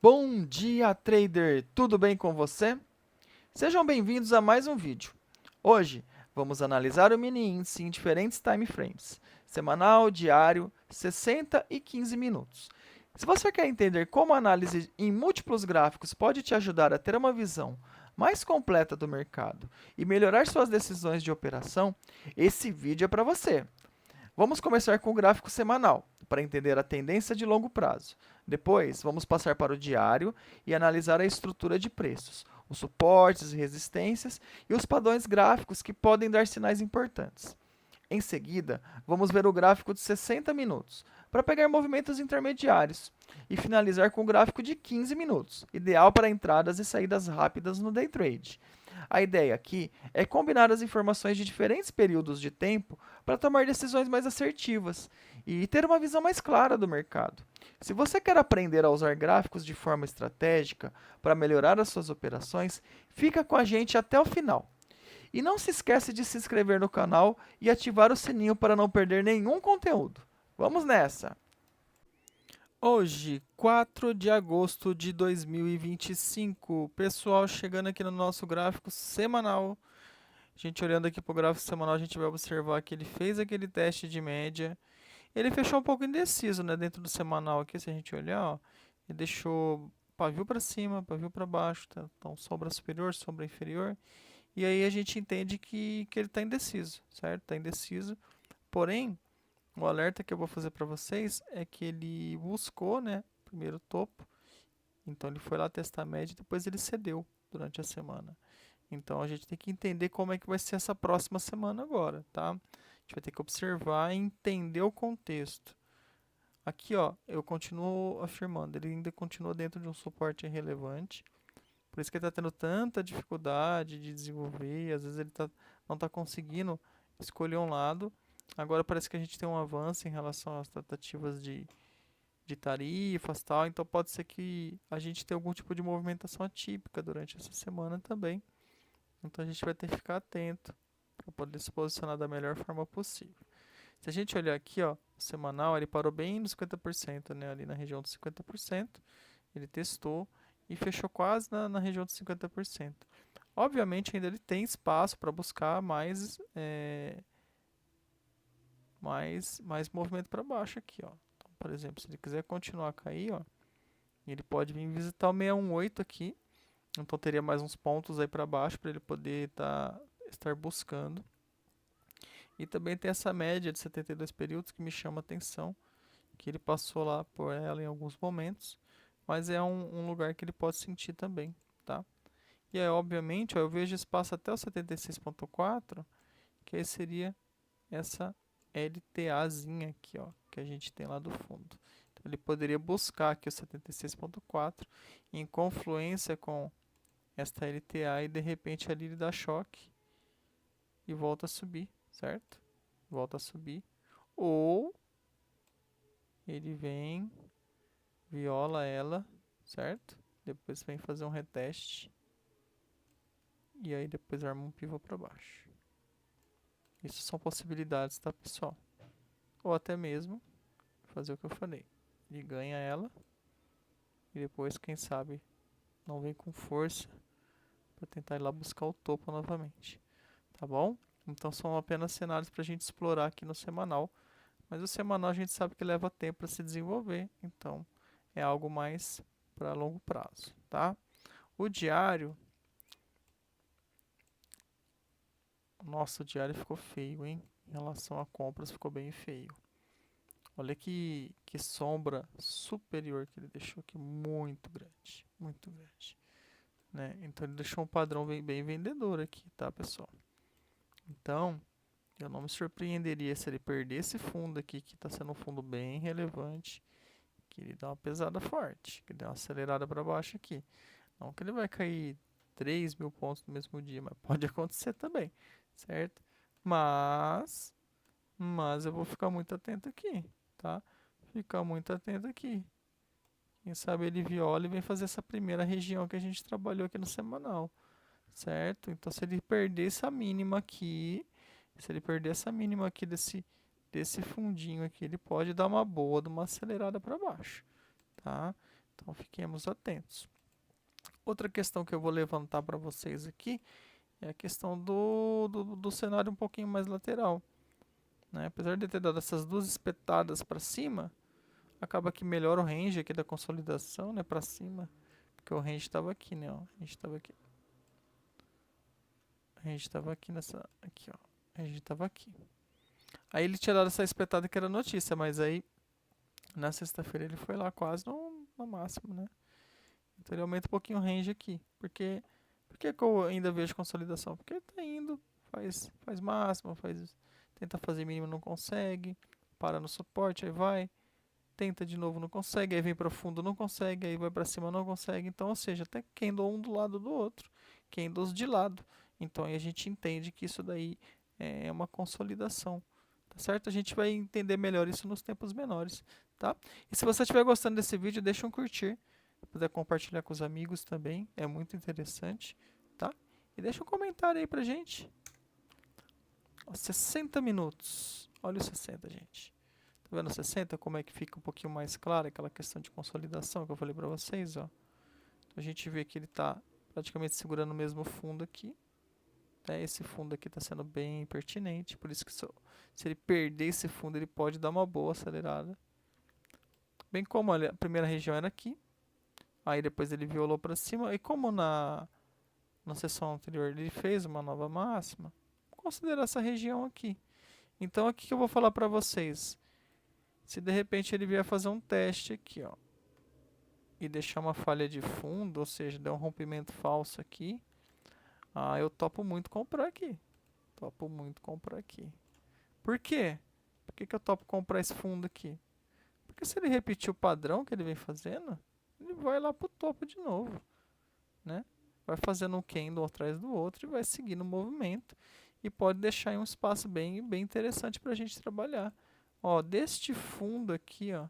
Bom dia, trader! Tudo bem com você? Sejam bem-vindos a mais um vídeo. Hoje, vamos analisar o mini índice em diferentes time frames, semanal, diário, 60 e 15 minutos. Se você quer entender como a análise em múltiplos gráficos pode te ajudar a ter uma visão mais completa do mercado e melhorar suas decisões de operação, esse vídeo é para você. Vamos começar com o gráfico semanal, para entender a tendência de longo prazo. Depois, vamos passar para o diário e analisar a estrutura de preços, os suportes e resistências e os padrões gráficos que podem dar sinais importantes. Em seguida, vamos ver o gráfico de 60 minutos, para pegar movimentos intermediários, e finalizar com o gráfico de 15 minutos, ideal para entradas e saídas rápidas no day trade. A ideia aqui é combinar as informações de diferentes períodos de tempo para tomar decisões mais assertivas e ter uma visão mais clara do mercado. Se você quer aprender a usar gráficos de forma estratégica para melhorar as suas operações, fica com a gente até o final. E não se esquece de se inscrever no canal e ativar o sininho para não perder nenhum conteúdo. Vamos nessa! Hoje, 4 de agosto de 2025, pessoal, chegando aqui no nosso gráfico semanal. A gente olhando aqui para o gráfico semanal, a gente vai observar que ele fez aquele teste de média. Ele fechou um pouco indeciso, né, dentro do semanal aqui, se a gente olhar, ó, ele deixou pavio para cima, pavio para baixo, tá? Então sombra superior, sombra inferior. E aí a gente entende que ele está indeciso, certo? Está indeciso. Porém, o alerta que eu vou fazer para vocês é que ele buscou, né, primeiro topo. Então ele foi lá testar a média e depois ele cedeu durante a semana. Então a gente tem que entender como é que vai ser essa próxima semana agora, tá? A gente vai ter que observar e entender o contexto. Aqui, ó, eu continuo afirmando, ele ainda continua dentro de um suporte relevante. Por isso que ele está tendo tanta dificuldade de desenvolver, às vezes ele não está conseguindo escolher um lado. Agora parece que a gente tem um avanço em relação às tratativas de tarifas e tal, então pode ser que a gente tenha algum tipo de movimentação atípica durante essa semana também. Então a gente vai ter que ficar atento para poder se posicionar da melhor forma possível. Se a gente olhar aqui, ó, o semanal, ele parou bem nos 50%, né, ali na região dos 50%. Ele testou e fechou quase na região dos 50%. Obviamente ainda ele tem espaço para buscar mais movimento para baixo aqui, ó. Então, por exemplo, se ele quiser continuar a cair, ó, ele pode vir visitar o 618 aqui. Então teria mais uns pontos aí para baixo para ele poder estar buscando. E também tem essa média de 72 períodos que me chama a atenção, que ele passou lá por ela em alguns momentos, mas é um lugar que ele pode sentir também, tá? E aí, obviamente, ó, eu vejo espaço até o 76.4, que aí seria essa LTAzinha aqui, ó, que a gente tem lá do fundo. Então, ele poderia buscar aqui o 76.4 em confluência com esta LTA e de repente ali ele dá choque e volta a subir, certo? Volta a subir. Ou ele vem, viola ela, certo? Depois vem fazer um reteste e aí depois arma um pivô para baixo. Isso são possibilidades, tá, pessoal? Ou até mesmo fazer o que eu falei. Ele ganha ela e depois, quem sabe, não vem com força para tentar ir lá buscar o topo novamente. Tá bom? Então são apenas cenários para a gente explorar aqui no semanal. Mas o semanal a gente sabe que leva tempo para se desenvolver. Então é algo mais para longo prazo, tá? O diário. Nossa, o diário ficou feio, hein? Em relação a compras, ficou bem feio. Olha que sombra superior que ele deixou aqui, muito grande, muito grande, né? Então ele deixou um padrão bem vendedor aqui, tá, pessoal? Então, eu não me surpreenderia se ele perder esse fundo aqui, que está sendo um fundo bem relevante, que ele dá uma pesada forte, que dá uma acelerada para baixo aqui. Não que ele vai cair 3.000 pontos no mesmo dia, mas pode acontecer também, certo? Mas, mas eu vou ficar muito atento aqui, tá? Ficar muito atento aqui. Quem sabe ele viola e vem fazer essa primeira região que a gente trabalhou aqui no semanal, certo? Então se ele perder essa mínima aqui, se ele perder essa mínima aqui desse fundinho aqui, ele pode dar uma boa, de uma acelerada para baixo, tá? Então fiquemos atentos. Outra questão que eu vou levantar para vocês aqui é a questão do cenário um pouquinho mais lateral, né? Apesar de ter dado essas duas espetadas para cima, acaba que melhora o range aqui da consolidação, né, para cima, porque o range estava aqui, né, ó. A gente estava aqui. A gente estava aqui nessa, aqui, ó. A gente estava aqui. Aí ele tinha dado essa espetada que era notícia, mas aí na sexta-feira ele foi lá quase no máximo, né? Então ele aumenta um pouquinho o range aqui. Por que eu ainda vejo consolidação? Porque ele tá indo, faz máximo, tenta fazer mínimo, não consegue, para no suporte, aí vai, tenta de novo, não consegue, aí vem para fundo, não consegue, aí vai para cima, não consegue. Então, ou seja, até candle um do lado do outro, candles de lado. Então aí a gente entende que isso daí é uma consolidação. Tá certo? A gente vai entender melhor isso nos tempos menores, tá? E se você estiver gostando desse vídeo, deixa um curtir. Se puder compartilhar com os amigos também, é muito interessante, tá? E deixa um comentário aí pra gente. Ó, 60 minutos. Olha os 60, gente. Tá vendo 60? Como é que fica um pouquinho mais claro aquela questão de consolidação que eu falei pra vocês, ó. Então a gente vê que ele tá praticamente segurando o mesmo fundo aqui. Né? Esse fundo aqui está sendo bem pertinente, por isso que se ele perder esse fundo, ele pode dar uma boa acelerada. Bem como a primeira região era aqui, aí depois ele violou para cima, e como na sessão anterior ele fez uma nova máxima, vou considerar essa região aqui. Então aqui que eu vou falar para vocês, se de repente ele vier fazer um teste aqui, ó, e deixar uma falha de fundo, ou seja, der um rompimento falso aqui, eu topo muito comprar aqui. Topo muito comprar aqui. Por quê? Por que eu topo comprar esse fundo aqui? Porque se ele repetir o padrão que ele vem fazendo, ele vai lá pro topo de novo, né? Vai fazendo um candle atrás do outro e vai seguindo o movimento. E pode deixar em um espaço bem interessante para a gente trabalhar. Ó, deste fundo aqui, ó,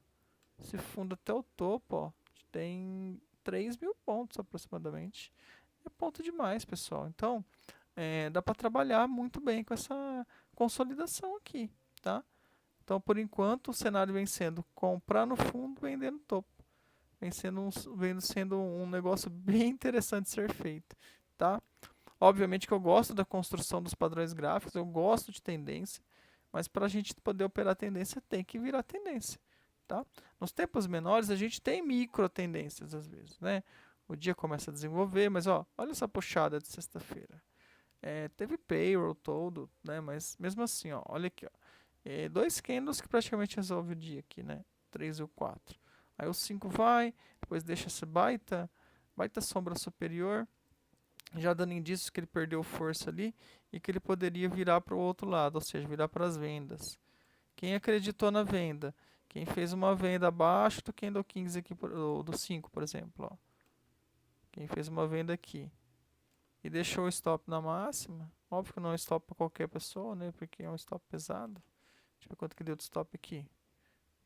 esse fundo até o topo, ó, tem 3.000 pontos aproximadamente. É ponto demais, pessoal. Então, dá para trabalhar muito bem com essa consolidação aqui, tá? Então, por enquanto, o cenário vem sendo comprar no fundo, vender no topo. Vem sendo um negócio bem interessante de ser feito, tá? Obviamente que eu gosto da construção dos padrões gráficos, eu gosto de tendência, mas para a gente poder operar tendência, tem que virar tendência, tá? Nos tempos menores, a gente tem micro tendências às vezes, né? O dia começa a desenvolver, mas ó, olha essa puxada de sexta-feira. Teve payroll todo, né? Mas mesmo assim, ó, olha aqui, ó. Dois candles que praticamente resolve o dia aqui, né? 3 e o 4. Aí o 5 vai, depois deixa essa baita sombra superior, já dando indícios que ele perdeu força ali e que ele poderia virar para o outro lado, ou seja, virar para as vendas. Quem acreditou na venda? Quem fez uma venda abaixo do candle 15 aqui, do 5, por exemplo, ó. Quem fez uma venda aqui e deixou o stop na máxima, óbvio que não é um stop para qualquer pessoa, né? Porque é um stop pesado. Deixa eu ver quanto que deu de stop aqui.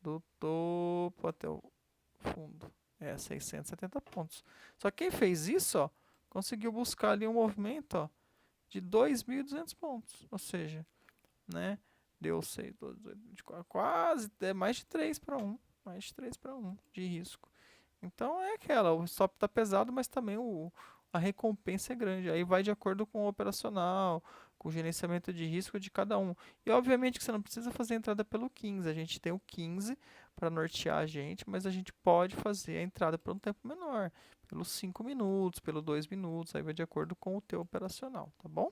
Do topo até o fundo. 670 pontos. Só que quem fez isso, ó, conseguiu buscar ali um movimento, ó, de 2.200 pontos. Ou seja, né? Deu 6, 12, 24, quase, mais de 3 para 1. Mais de 3 para 1 de risco. Então é aquela, o stop tá pesado, mas também a recompensa é grande. Aí vai de acordo com o operacional, com o gerenciamento de risco de cada um. E obviamente que você não precisa fazer a entrada pelo 15. A gente tem o 15 para nortear a gente, mas a gente pode fazer a entrada por um tempo menor, pelos 5 minutos, pelos 2 minutos, aí vai de acordo com o teu operacional, tá bom?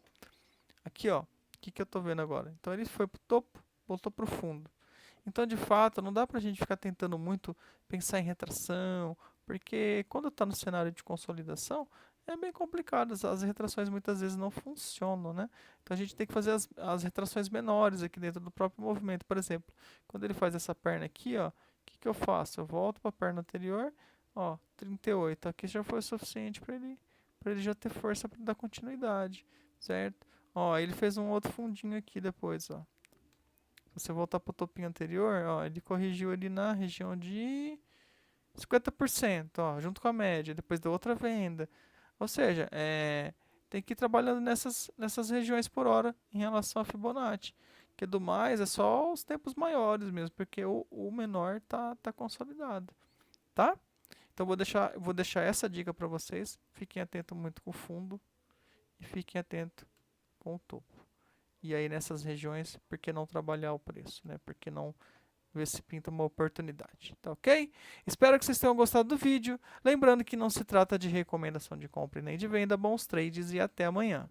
Aqui, ó, o que eu tô vendo agora? Então ele foi pro topo, voltou pro fundo. Então, de fato, não dá pra gente ficar tentando muito pensar em retração, porque quando está no cenário de consolidação, é bem complicado. As retrações muitas vezes não funcionam, né? Então a gente tem que fazer as retrações menores aqui dentro do próprio movimento. Por exemplo, quando ele faz essa perna aqui, ó, o que eu faço? Eu volto para a perna anterior, ó, 38. Aqui já foi o suficiente para ele já ter força para dar continuidade, certo? Ó, ele fez um outro fundinho aqui depois, ó. Se você voltar para o topinho anterior, ó, ele corrigiu ali na região de 50%, ó, junto com a média, depois da outra venda. Ou seja, tem que ir trabalhando nessas regiões por hora em relação a Fibonacci. Que do mais é só os tempos maiores mesmo, porque o menor tá consolidado, tá? Então vou deixar essa dica para vocês. Fiquem atentos muito com o fundo e fiquem atentos com o topo. E aí nessas regiões, por que não trabalhar o preço, né? Por que não ver se pinta uma oportunidade, tá ok? Espero que vocês tenham gostado do vídeo. Lembrando que não se trata de recomendação de compra e nem de venda. Bons trades e até amanhã.